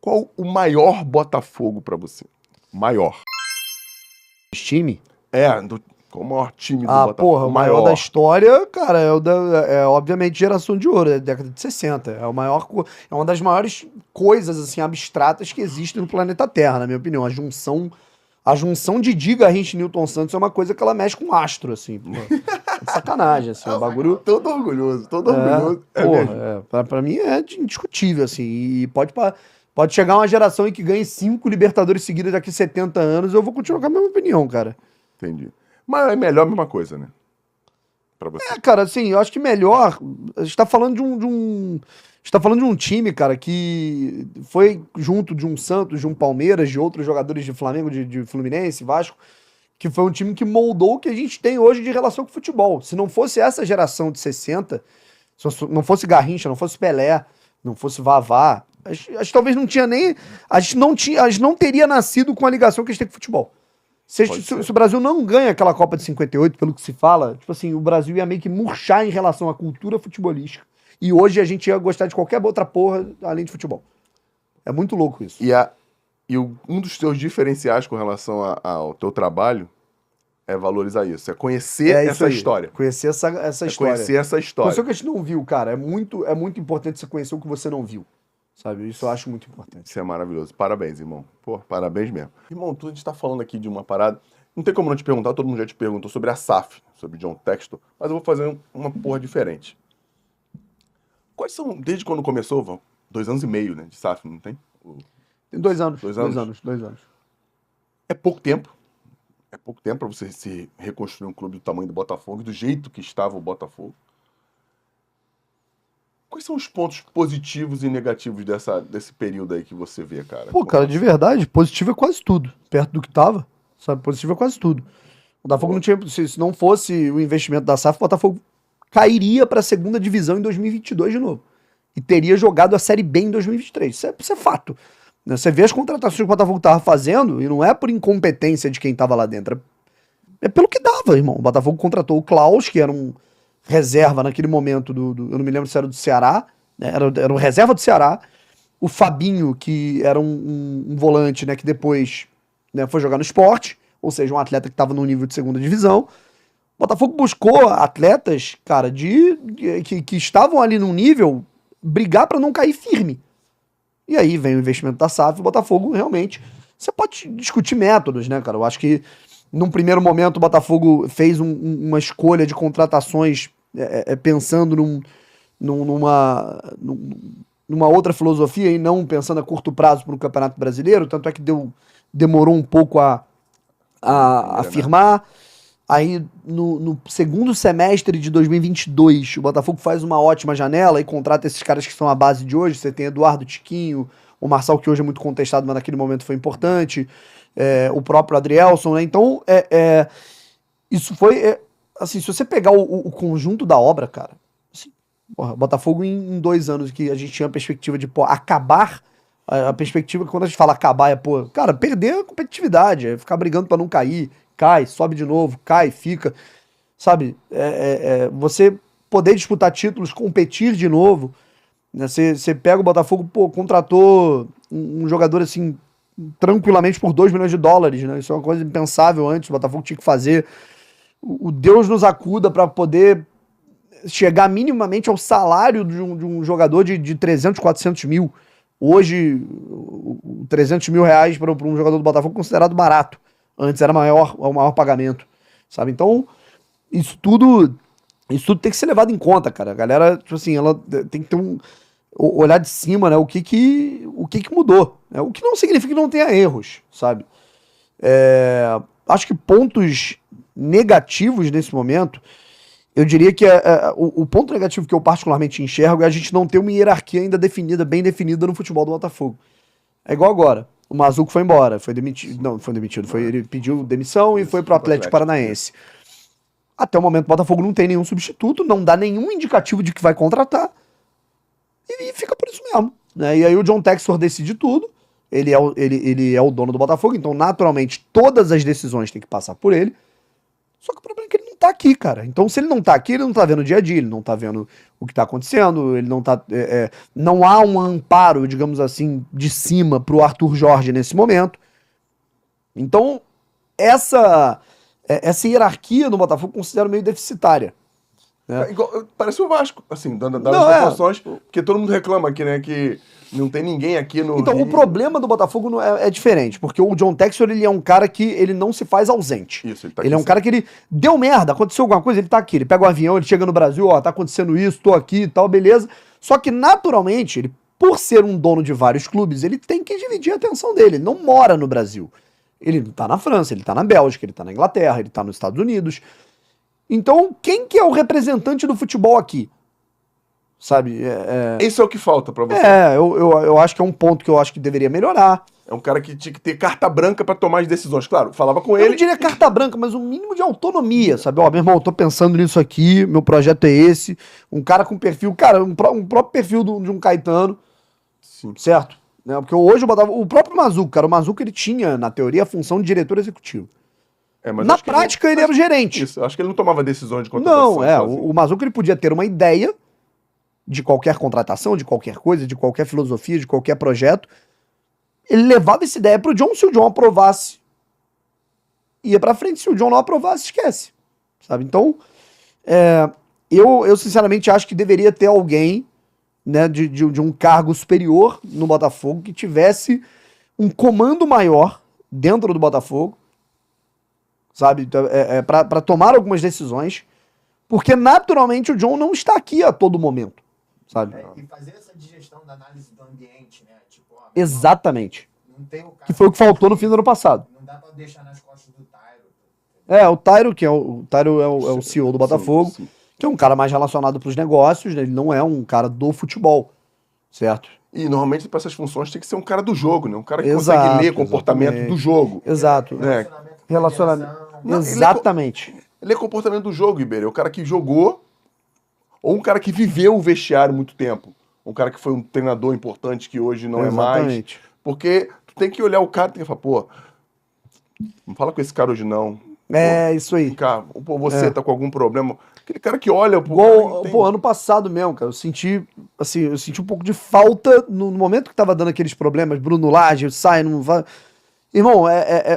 Qual o maior Botafogo pra você? Maior. Time? Qual o maior time do Ah, Botafogo? porra, o maior da história, cara, obviamente geração de ouro, é década de 60. É uma das maiores coisas, assim, abstratas que existem no planeta Terra, na minha opinião. A junção de Garrincha e Newton Santos é uma coisa que ela mexe com astro, assim. Pô. É de sacanagem, assim, o bagulho... Todo orgulhoso. Pra mim é indiscutível, assim, e pode chegar uma geração em que ganhe 5 Libertadores seguidas daqui a 70 anos, eu vou continuar com a mesma opinião, cara. Entendi. Mas é melhor a mesma coisa, né? Pra você. Cara, assim, eu acho que melhor. A gente tá falando A gente tá falando de um time, cara, que foi junto de um Santos, de um Palmeiras, de outros jogadores de Flamengo, de Fluminense, Vasco, que foi um time que moldou o que a gente tem hoje de relação com o futebol. Se não fosse essa geração de 60, se não fosse Garrincha, não fosse Pelé, não fosse Vavá, a gente talvez não tinha nem. A gente não teria nascido com a ligação que a gente tem com o futebol. Se o Brasil não ganha aquela Copa de 58, pelo que se fala, tipo assim, o Brasil ia meio que murchar em relação à cultura futebolística. E hoje a gente ia gostar de qualquer outra porra além de futebol. É muito louco isso. Um dos teus diferenciais com relação ao teu trabalho é valorizar isso. É conhecer essa história. Conhecer essa história. Conhecer essa história. Conhecer o que a gente não viu, cara. É muito importante você conhecer o que você não viu. Sabe? Isso eu acho muito importante. Isso é maravilhoso. Parabéns, irmão. Pô, parabéns mesmo. Irmão, a gente tá falando aqui de uma parada. Não tem como não te perguntar, todo mundo já te perguntou sobre a SAF, sobre John Textor, mas eu vou fazer uma porra diferente. Quais são, desde quando começou, 2 anos e meio, né, de SAF, não tem? Tem 2 anos. 2 anos? 2 anos. É pouco tempo. É pouco tempo pra você se reconstruir um clube do tamanho do Botafogo, do jeito que estava o Botafogo. Quais são os pontos positivos e negativos desse período aí que você vê, cara? Pô, cara, de verdade, positivo é quase tudo. Perto do que tava, sabe? Positivo é quase tudo. O Botafogo não tinha... Se não fosse o investimento da SAF, o Botafogo cairia pra segunda divisão em 2022 de novo. E teria jogado a Série B em 2023. Isso é fato. Você vê as contratações que o Botafogo tava fazendo, e não é por incompetência de quem tava lá dentro. É pelo que dava, irmão. O Botafogo contratou o Klaus, que era um reserva naquele momento eu não me lembro se era do Ceará, né? Era um reserva do Ceará. O Fabinho, que era um volante, né, que depois, né, foi jogar no Sport, ou seja, um atleta que estava no nível de segunda divisão. O Botafogo buscou atletas, cara, que estavam ali num nível brigar para não cair firme. E aí vem o investimento da SAF, o Botafogo realmente... Você pode discutir métodos, né, cara? Eu acho que num primeiro momento o Botafogo fez uma escolha de contratações pensando numa outra filosofia e não pensando a curto prazo para o Campeonato Brasileiro, tanto é que demorou um pouco a firmar. Aí no segundo semestre de 2022 o Botafogo faz uma ótima janela e contrata esses caras que são a base de hoje. Você tem Eduardo, Tiquinho, o Marçal, que hoje é muito contestado, mas naquele momento foi importante, o próprio Adrielson, né? Então isso foi assim, se você pegar o conjunto da obra, cara, assim, porra, Botafogo em 2 anos que a gente tinha a perspectiva de acabar, a perspectiva que quando a gente fala acabar é, cara, perder a competitividade, é ficar brigando pra não cair, cai, sobe de novo, cai, fica, sabe, você poder disputar títulos, competir de novo, né? Você pega o Botafogo, contratou um jogador assim, tranquilamente por 2 milhões de dólares, né? Isso é uma coisa impensável antes, o Botafogo tinha que fazer. O Deus nos acuda para poder chegar minimamente ao salário de um jogador de 300, 400 mil. Hoje, 300 mil reais para um jogador do Botafogo é considerado barato. Antes era o maior pagamento, sabe? Então, isso tudo tem que ser levado em conta, cara. A galera, tipo assim, ela tem que ter olhar de cima, né? O que mudou, né? O que não significa que não tenha erros, sabe? Acho que pontos negativos nesse momento, eu diria que o ponto negativo que eu particularmente enxergo é a gente não ter uma hierarquia ainda bem definida no futebol do Botafogo. É igual agora. O Mazuco foi embora, foi demitido. Não, foi demitido. Ele pediu demissão e foi pro Atlético Paranaense. Até o momento o Botafogo não tem nenhum substituto, não dá nenhum indicativo de que vai contratar. E fica por isso mesmo, né? E aí o John Textor decide tudo. Ele é o dono do Botafogo, então naturalmente todas as decisões têm que passar por ele. Só que o problema é que ele tá aqui, cara. Então, se ele não tá aqui, ele não tá vendo o dia a dia, ele não tá vendo o que tá acontecendo, ele não tá... não há um amparo, digamos assim, de cima pro Arthur Jorge nesse momento. Então, essa hierarquia no Botafogo eu considero meio deficitária. Parece o Vasco, assim, dando as proporções, porque todo mundo reclama aqui, né, que não tem ninguém aqui no Então, Rio. o problema do Botafogo não é diferente, porque o John Textor, ele é um cara que ele não se faz ausente. Isso, ele tá Ele aqui é um cara que ele deu merda, aconteceu alguma coisa, ele tá aqui, ele pega o avião, ele chega no Brasil, ó, tá acontecendo isso, tô aqui e tal, beleza. Só que, naturalmente, ele, por ser um dono de vários clubes, ele tem que dividir a atenção dele, ele não mora no Brasil. Ele tá na França, ele tá na Bélgica, ele tá na Inglaterra, ele tá nos Estados Unidos. Então, quem que é o representante do futebol aqui? Sabe? Isso é o que falta pra você. Eu acho que é um ponto que eu acho que deveria melhorar. É um cara que tinha que ter carta branca pra tomar as decisões. Claro, falava com Eu ele. não diria carta branca, mas um mínimo de autonomia, sabe? Ó, meu irmão, eu tô pensando nisso aqui, meu projeto é esse. Um cara com perfil, cara, um próprio perfil de um Caetano. Sim. Certo? Né? Porque hoje o próprio Mazuco, cara, o Mazuco ele tinha, na teoria, a função de diretor executivo. Mas Na prática, ele era o gerente. Isso, acho que ele não tomava decisões de contratação. Não, o Mazuco ele podia ter uma ideia de qualquer contratação, de qualquer coisa, de qualquer filosofia, de qualquer projeto. Ele levava essa ideia pro John, se o John aprovasse, ia pra frente, se o John não aprovasse, esquece. Sabe? Então, eu sinceramente acho que deveria ter alguém, né, de um cargo superior no Botafogo que tivesse um comando maior dentro do Botafogo, sabe, para tomar algumas decisões, porque naturalmente o John não está aqui a todo momento, sabe? E fazer essa digestão da análise do ambiente, né? Tipo, Exatamente. não tem o cara, Que foi o que faltou no fim do ano passado. não dá pra deixar nas costas do Tairo. O Tairo, o Tairo é o CEO do Botafogo, Sim. que é um cara mais relacionado para os negócios, né? Ele não é um cara do futebol, certo? E normalmente para essas funções tem que ser um cara do jogo, né? Um cara que Exato, consegue ler comportamento exatamente. do jogo. Exato. Relacionamento. Não, Exatamente. Ele é comportamento do jogo, Iberê. O cara que jogou, ou um cara que viveu o vestiário muito tempo. Um cara que foi um treinador importante que hoje não é mais. Exatamente. Porque tu tem que olhar o cara e tem que falar, pô, não fala com esse cara hoje não. Isso aí. Cara, pô, você tá com algum problema. Aquele cara que olha pro Igual, cara, ano passado mesmo, cara, eu senti um pouco de falta no momento que tava dando aqueles problemas, Bruno Lage, sai, não vai... Irmão,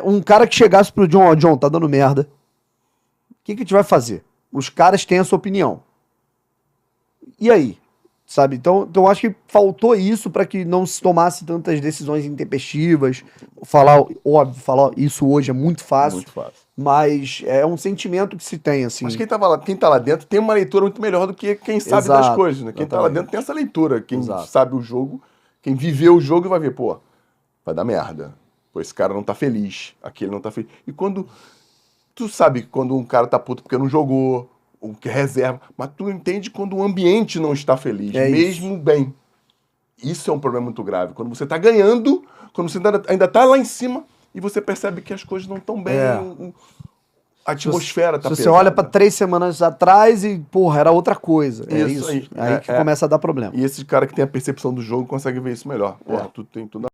um cara que chegasse pro John, John, tá dando merda, o que a gente vai fazer? Os caras têm a sua opinião. E aí? Sabe? Então eu acho que faltou isso para que não se tomasse tantas decisões intempestivas. Falar isso hoje é muito fácil. Muito fácil. Mas é um sentimento que se tem, assim. Mas quem tá lá dentro tem uma leitura muito melhor do que quem sabe das coisas, né? Quem tá lá dentro tem essa leitura. Quem sabe o jogo, quem viveu o jogo vai ver, pô, vai dar merda. Pô, esse cara não tá feliz, aquele não tá feliz. E quando... Tu sabe quando um cara tá puto porque não jogou, ou que reserva, mas tu entende quando o ambiente não está feliz, mesmo bem. Isso é um problema muito grave. Quando você tá ganhando, quando você ainda tá lá em cima e você percebe que as coisas não estão bem, a atmosfera tá pesada. Se você olha pra 3 semanas atrás e, porra, era outra coisa. Isso aí que começa a dar problema. E esse cara que tem a percepção do jogo consegue ver isso melhor. Porra, tu tem tudo...